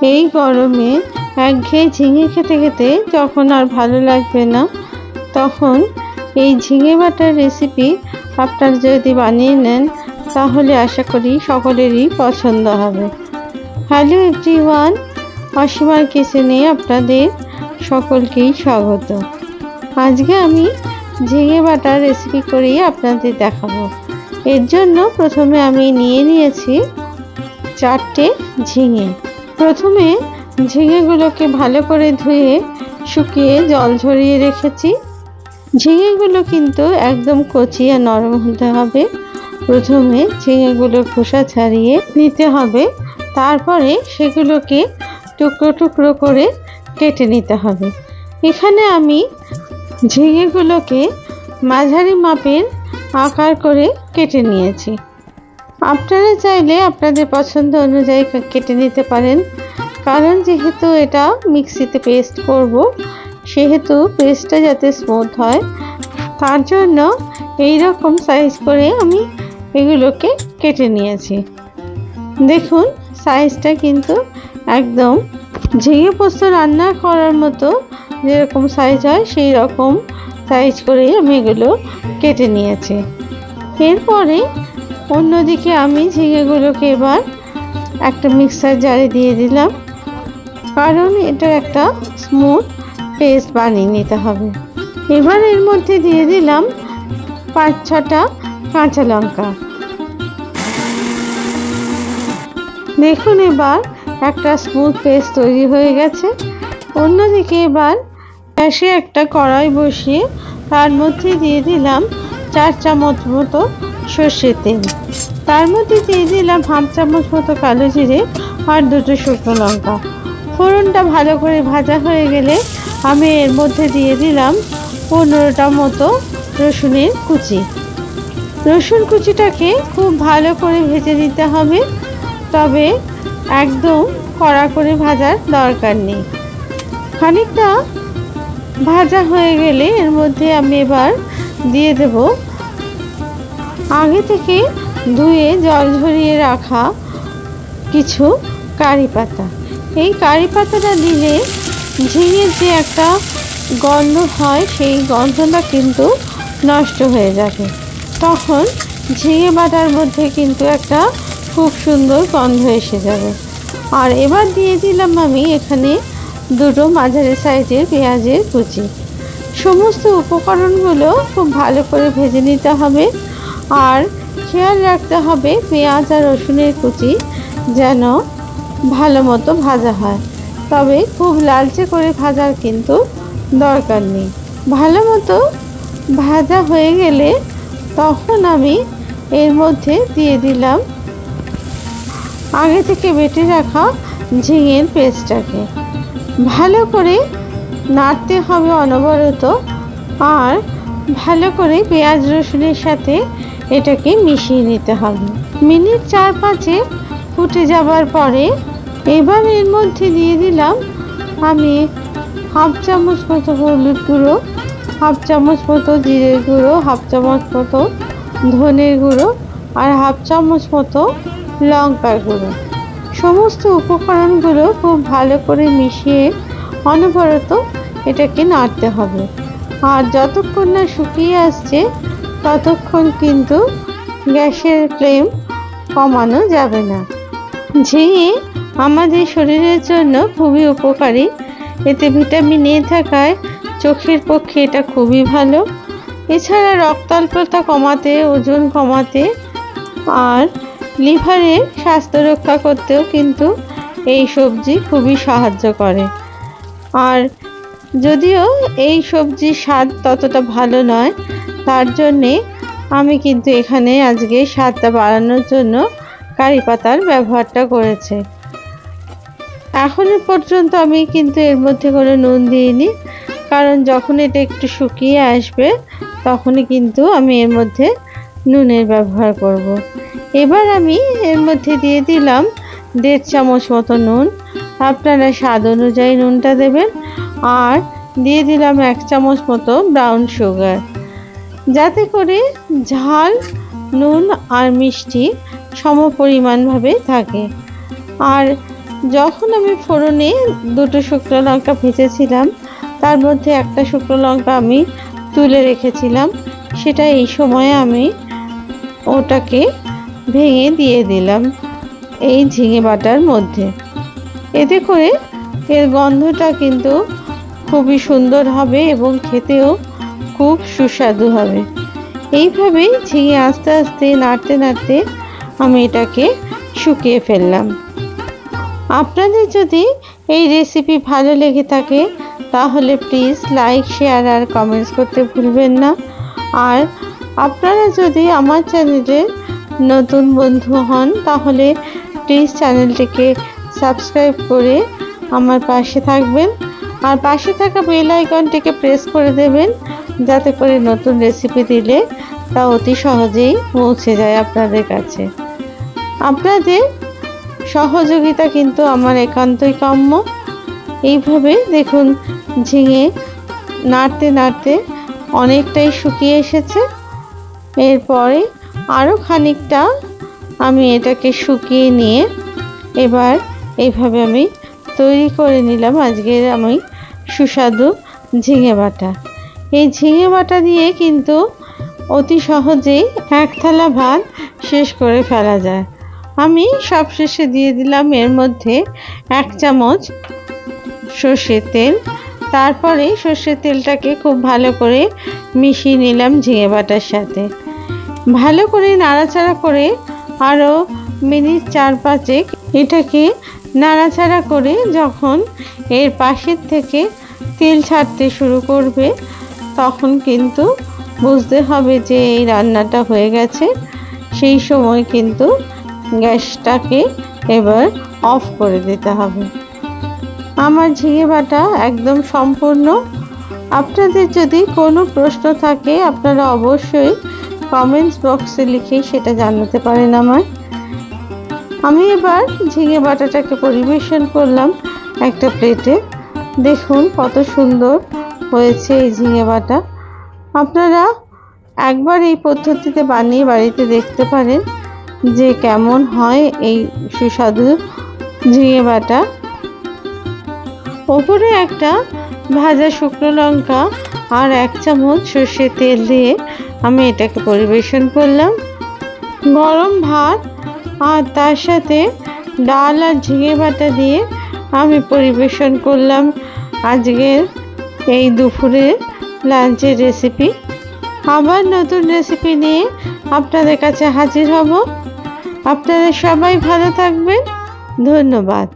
এই গরমে একঘেয়ে ঝিঙে খেতে খেতে যখন আর ভালো লাগবে না, তখন এই ঝিঙে বাটার রেসিপি আপনারা যদি বানিয়ে নেন তাহলে আশা করি সকলেরই পছন্দ হবে। হ্যালো এভরিওয়ান, অসীমার কিচেনে আপনাদের সকলকেই স্বাগত। আজকে আমি ঝিঙে বাটার রেসিপি করেই আপনাদের দেখাবো। এর জন্য প্রথমে আমি নিয়ে নিয়েছি 4টে ঝিঙে। প্রথমে ঝিঙেগুলোকে ভালো করে ধুয়ে শুকিয়ে জল ঝরিয়ে রেখেছি। ঝিঙেগুলো কিন্তু একদম কচি আর নরম হতে হবে। প্রথমে ঝিঙেগুলোর খোসা ছাড়িয়ে নিতে হবে, তারপরে সেগুলোকে টুকরো টুকরো করে কেটে নিতে হবে। এখানে আমি ঝিঙেগুলোকে মাঝারি মাপের আকার করে কেটে নিয়েছি। আপনারা চাইলে আপনাদের পছন্দ অনুযায়ী কেটে নিতে পারেন, কারণ যেহেতু এটা মিক্সিতে পেস্ট করব, সেহেতু পেস্টটা যাতে স্মুথ হয় তার জন্য এই রকম সাইজ করে আমি এগুলোকে কেটে নিয়েছি। দেখুন সাইজটা কিন্তু একদম ঝিঙে পোস্ত রান্না করার মতো যেরকম সাইজ হয় সেই রকম সাইজ করে আমি এগুলো কেটে নিয়েছি। এরপরে অন্যদিকে আমি ঝিঙেগুলোকে এবার একটা মিক্সার জারে দিয়ে দিলাম, কারণ এটা একটা স্মুথ পেস্ট বানিয়ে নিতে হবে। এবার এর মধ্যে দিয়ে দিলাম 5-6টা কাঁচা লঙ্কা। দেখুন এবার একটা স্মুথ পেস্ট তৈরি হয়ে গেছে। অন্যদিকে এবার গ্যাসে একটা কড়াই বসিয়ে তার মধ্যে দিয়ে দিলাম 4 চামচ মতো সর্ষের তেল। তার মধ্যে দিয়ে দিলাম 1/2 চামচ মতো কালো জিরে আর 2টো শুকনো লঙ্কা। ফোড়নটা ভালো করে ভাজা হয়ে গেলে আমি এর মধ্যে দিয়ে দিলাম 15টা মতো রসুনের কুচি। রসুন কুচিটাকে খুব ভালো করে ভেজে নিতে হবে, তবে একদম কড়া করে ভাজার দরকার নেই। খানিকটা ভাজা হয়ে গেলে এর মধ্যে আমি এবার দিয়ে দেব আগে থেকে ধুয়ে জল ঝরিয়ে রাখা কিছু কারি পাতা। এই কারি পাতাটা দিলে ঝিঙের যে একটা গন্ধ হয় সেই গন্ধটা কিন্তু নষ্ট হয়ে যাবে, তখন ঝিঙে বাটার মধ্যে কিন্তু একটা খুব সুন্দর গন্ধ এসে যাবে। আর এবার দিয়ে দিলাম আমি এখানে 2টো মাঝারি সাইজের পেঁয়াজের কুচি। সমস্ত উপকরণগুলো খুব ভালো করে ভেজে নিতে হবে, আর খেয়াল রাখতে হবে পেঁয়াজ আর রসুনের কুচি যেন ভালো মতো ভাজা হয়, তবে খুব লালচে করে ভাজার কিন্তু দরকার নেই। ভালো মতো ভাজা হয়ে গেলে তখন আমি এর মধ্যে দিয়ে দিলাম আগে থেকে বেটে রাখা ঝিঙের পেস্টটাকে। ভালো করে নাড়তে হবে অনবরত, আর ভালো করে পেঁয়াজ রসুনের সাথে এটাকে মিশিয়ে নিতে হবে। মিনিট 4-5 ফুটে যাবার পরে এবার এর মধ্যে দিয়ে দিলাম আমি 1/2 চামচ মতো হলুদ গুঁড়ো, 1/2 চামচ মতো জিরের গুঁড়ো, 1/2 চামচ মতো ধনের গুঁড়ো আর 1/2 চামচ মতো লঙ্কার গুঁড়ো। সমস্ত উপকরণগুলো খুব ভালো করে মিশিয়ে অনবরত এটাকে নাড়তে হবে, আর যতক্ষণ না শুকিয়ে আসছে ততক্ষণ কিন্তু গ্যাসের ফ্লেম কমানো যাবে না। ঝিঙে আমাদের শরীরের জন্য খুবই উপকারী। এতে ভিটামিন এ থাকায় চোখের পক্ষে এটা খুবই ভালো। এছাড়া রক্তাল্পতা কমাতে, ওজন কমাতে আর লিভারের স্বাস্থ্য রক্ষা করতেও কিন্তু এই সবজি খুবই সাহায্য করে। আর যদিও এই সবজির স্বাদ ততটা ভালো নয়, তার জন্যে আমি কিন্তু এখানে আজকে স্বাদটা বাড়ানোর জন্য কারি পাতার ব্যবহারটা করেছি। এখনো পর্যন্ত আমি কিন্তু এর মধ্যে কোনো নুন দিইনি, কারণ যখন এটা একটু শুকিয়ে আসবে তখনই কিন্তু আমি এর মধ্যে নুনের ব্যবহার করব। এবার আমি এর মধ্যে দিয়ে দিলাম 1.5 চামচ মতো নুন। আপনারা স্বাদ অনুযায়ী নুনটা দেবেন। আর দিয়ে দিলাম 1 চামচ মতো ব্রাউন সুগার, যাতে করে ঝাল, নুন আর মিষ্টি সমপরিমাণভাবে থাকে। আর যখন আমি ফোড়নে দুটো শুকনো লঙ্কা ভেজেছিলাম তার মধ্যে একটা শুকনো লঙ্কা আমি তুলে রেখেছিলাম, সেটা এই সময়ে আমি ওটাকে ভেঙে দিয়ে দিলাম এই ঝিঙে বাটার মধ্যে। এতে করে এর গন্ধটা কিন্তু খুবই সুন্দর হবে এবং খেতেও খুব সুস্বাদু হবে। এইভাবেই ঝিঙে আস্তে আস্তে নাড়তে নাড়তে আমি এটাকে শুকিয়ে ফেললাম। আপনাদের যদি এই রেসিপি ভালো লেগে থাকে তাহলে প্লিজ লাইক, শেয়ার আর কমেন্টস করতে ভুলবেন না। আর আপনারা যদি আমার চ্যানেলের নতুন বন্ধু হন তাহলে প্লিজ চ্যানেলটিকে সাবস্ক্রাইব করে আমার পাশে থাকবেন আর পাশে থাকা বেল আইকনটিকে প্রেস করে দেবেন, যাতে করে নতুন রেসিপি দিলে তা অতি সহজেই পৌঁছে যায় আপনাদের কাছে। আপনাদের সহযোগিতা কিন্তু আমার একান্তই কাম্য। এইভাবে দেখুন ঝিঙে নাড়তে নাড়তে অনেকটাই শুকিয়ে এসেছে। এরপরে আরও খানিকটা আমি এটাকে শুকিয়ে নিয়ে এবার এইভাবে আমি তৈরি করে নিলাম আজকের আমি সুস্বাদু ঝিঙে বাটা। এই ঝিঙে বাটা দিয়ে কিন্তু অতি সহজেই এক থালা ভাত শেষ করে ফেলা যায়। আমি সবশেষে দিয়ে দিলাম এর মধ্যে 1 চামচ সর্ষের তেল। তারপরে সর্ষের তেলটাকে খুব ভালো করে মিশিয়ে নিলাম ঝিঙে বাটার সাথে। ভালো করে নাড়াচাড়া করে আরও মিনিট 4-5 এটাকে নাড়াচাড়া করে যখন এর পাশের থেকে তেল ছাড়তে শুরু করবে তখন কিন্তু বুঝতে হবে যে এই রান্নাটা হয়ে গেছে। সেই সময় কিন্তু গ্যাসটাকে এবার অফ করে দিতে হবে। আমার ঝিঙে বাটা একদম সম্পূর্ণ। আপনাদের যদি কোনো প্রশ্ন থাকে আপনারা অবশ্যই কমেন্টস বক্সে লিখে সেটা জানাতে পারেন আমায়। আমি এবার ঝিঙে বাটাটাকে পরিবেশন করলাম একটা প্লেটে। দেখুন কত সুন্দর হয়েছে এই ঝিঙে বাটা। আপনারা একবার এই পদ্ধতিতে বানিয়ে বাড়িতে দেখতে পারেন যে কেমন হয় এই সুস্বাদু ঝিঙে বাটা। ওপরে একটা ভাজা শুকনো লঙ্কা আর 1 চামচ সর্ষের তেল দিয়ে আমি এটাকে পরিবেশন করলাম। গরম ভাত আর তার সাথে ডাল আর ঝিঙে বাটা দিয়ে আমি পরিবেশন করলাম আজকের এই দুপুরের লাঞ্চের রেসিপি। আবার নতুন রেসিপি নিয়ে আপনাদের কাছে হাজির হব। আপনারা সবাই ভালো থাকবেন। ধন্যবাদ।